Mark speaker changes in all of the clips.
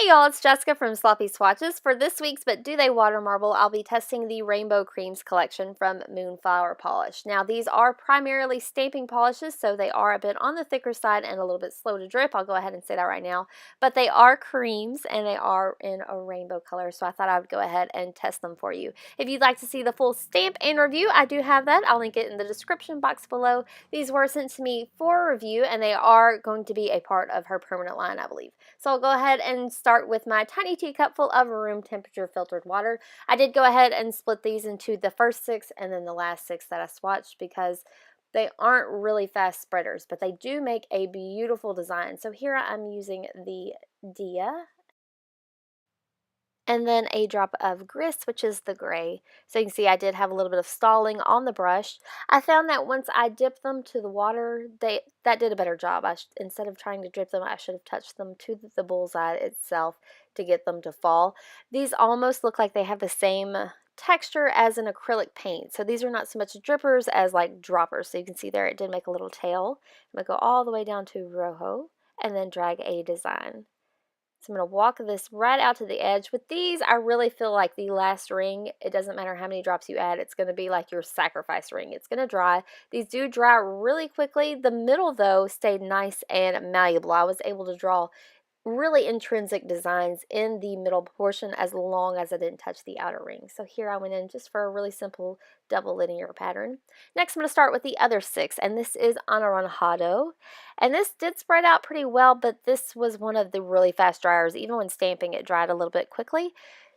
Speaker 1: Hey y'all, it's Jessica from Sloppy Swatches. For this week's But Do They Watermarble, I'll be testing the Rainbow Cremes collection from Moonflower Polish. Now these are primarily stamping polishes, so they are a bit on the thicker side and a little bit slow to drip. I'll go ahead and say that right now. But they are creams and they are in a rainbow color, so I thought I would go ahead and test them for you. If you'd like to see the full stamp and review, I do have that. I'll link it in the description box below. These were sent to me for review and they are going to be a part of her permanent line, I believe. So I'll go ahead and start with my tiny teacup full of room temperature filtered water. I did go ahead and split these into the first 6 and then the last 6 that I swatched because they aren't really fast spreaders, but they do make a beautiful design. So here I'm using the Dia and then a drop of grist, which is the gray. So you can see I did have a little bit of stalling on the brush. I found that once I dipped them to the water, that did a better job. Instead of trying to drip them, I should have touched them to the bullseye itself to get them to fall. These almost look like they have the same texture as an acrylic paint. So these are not so much drippers as like droppers. So you can see there it did make a little tail. I'm going to go all the way down to Rojo and then drag a design. So I'm going to walk this right out to the edge. With these, I really feel like the last ring, it doesn't matter how many drops you add, it's going to be like your sacrifice ring. It's going to dry. These do dry really quickly. The middle, though, stayed nice and malleable. I was able to draw really intrinsic designs in the middle portion as long as I didn't touch the outer ring. So here I went in just for a really simple double linear pattern. Next I'm going to start with the other 6, and this is Anaranjado. And this did spread out pretty well, but this was one of the really fast dryers. Even when stamping, it dried a little bit quickly.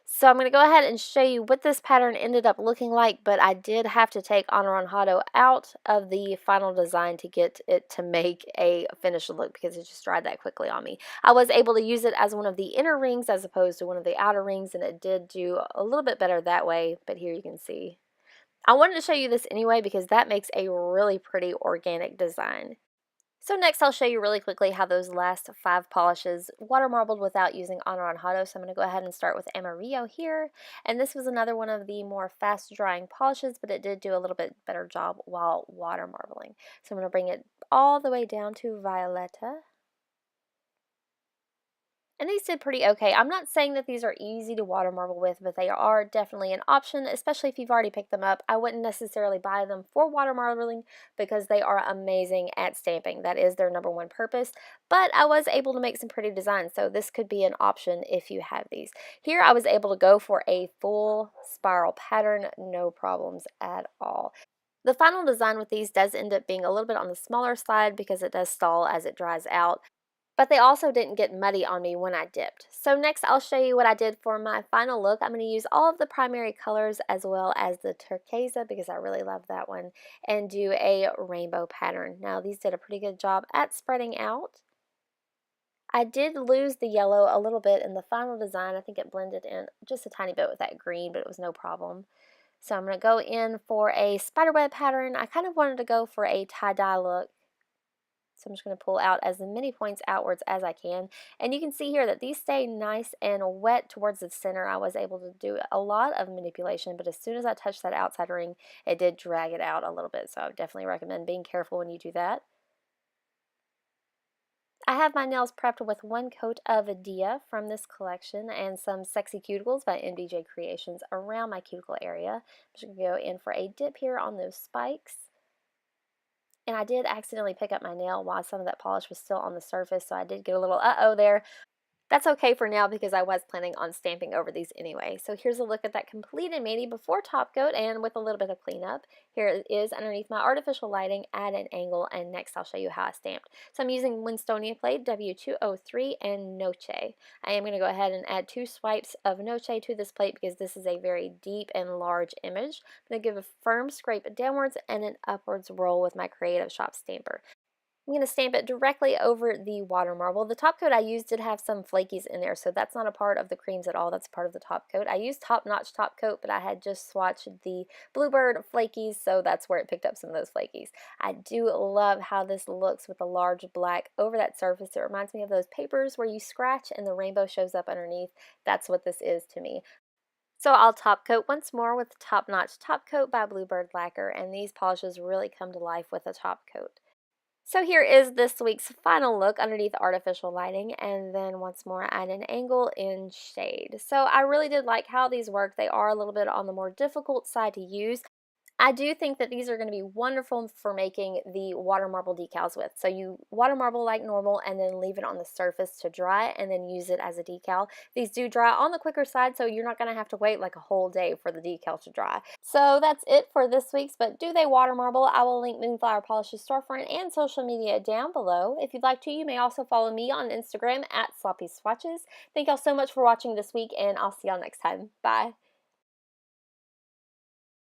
Speaker 1: So I'm going to go ahead and show you what this pattern ended up looking like, but I did have to take Anaranjado out of the final design to get it to make a finished look because it just dried that quickly on me. I was able to use it as one of the inner rings as opposed to one of the outer rings, and it did do a little bit better that way, but here you can see. I wanted to show you this anyway because that makes a really pretty organic design. So next I'll show you really quickly how those last 5 polishes water marbled without using Anaranjado. So I'm going to go ahead and start with Amarillo here. And this was another one of the more fast drying polishes, but it did do a little bit better job while water marbling. So I'm going to bring it all the way down to Violeta. And these did pretty okay. I'm not saying that these are easy to water marble with, but they are definitely an option, especially if you've already picked them up. I wouldn't necessarily buy them for water marbling because they are amazing at stamping. That is their #1 purpose, but I was able to make some pretty designs, so this could be an option if you have these. Here I was able to go for a full spiral pattern, no problems at all. The final design with these does end up being a little bit on the smaller side because it does stall as it dries out. But they also didn't get muddy on me when I dipped. So next I'll show you what I did for my final look. I'm going to use all of the primary colors as well as the turquoise because I really love that one, and do a rainbow pattern. Now these did a pretty good job at spreading out. I did lose the yellow a little bit in the final design. I think it blended in just a tiny bit with that green, but it was no problem. So I'm going to go in for a spiderweb pattern. I kind of wanted to go for a tie-dye look. So I'm just going to pull out as many points outwards as I can. And you can see here that these stay nice and wet towards the center. I was able to do a lot of manipulation, but as soon as I touched that outside ring, it did drag it out a little bit. So I would definitely recommend being careful when you do that. I have my nails prepped with 1 coat of Adia from this collection and some Sexy Cuticles by MDJ Creations around my cuticle area. I'm just going to go in for a dip here on those spikes. And I did accidentally pick up my nail while some of that polish was still on the surface, so I did get a little uh-oh there. That's okay for now because I was planning on stamping over these anyway. So here's a look at that completed mani before top coat and with a little bit of cleanup. Here it is underneath my artificial lighting at an angle, and next I'll show you how I stamped. So I'm using Winstonia Plate W203 and Noche. I am going to go ahead and add 2 swipes of Noche to this plate because this is a very deep and large image. I'm going to give a firm scrape downwards and an upwards roll with my Creative Shop stamper. I'm going to stamp it directly over the water marble. The top coat I used did have some flakies in there, so that's not a part of the creams at all. That's part of the top coat. I used Top Notch top coat, but I had just swatched the Bluebird flakies, so that's where it picked up some of those flakies. I do love how this looks with the large black over that surface. It reminds me of those papers where you scratch and the rainbow shows up underneath. That's what this is to me. So I'll top coat once more with Top Notch top coat by Bluebird Lacquer, and these polishes really come to life with a top coat. So here is this week's final look underneath artificial lighting, and then once more at an angle in shade. So I really did like how these work. They are a little bit on the more difficult side to use. I do think that these are going to be wonderful for making the water marble decals with. So you water marble like normal and then leave it on the surface to dry and then use it as a decal. These do dry on the quicker side, so you're not going to have to wait like a whole day for the decal to dry. So that's it for this week's, but do they water marble? I will link Moonflower Polish's storefront and social media down below. If you'd like to, you may also follow me on Instagram at Sloppy Swatches. Thank y'all so much for watching this week, and I'll see y'all next time. Bye.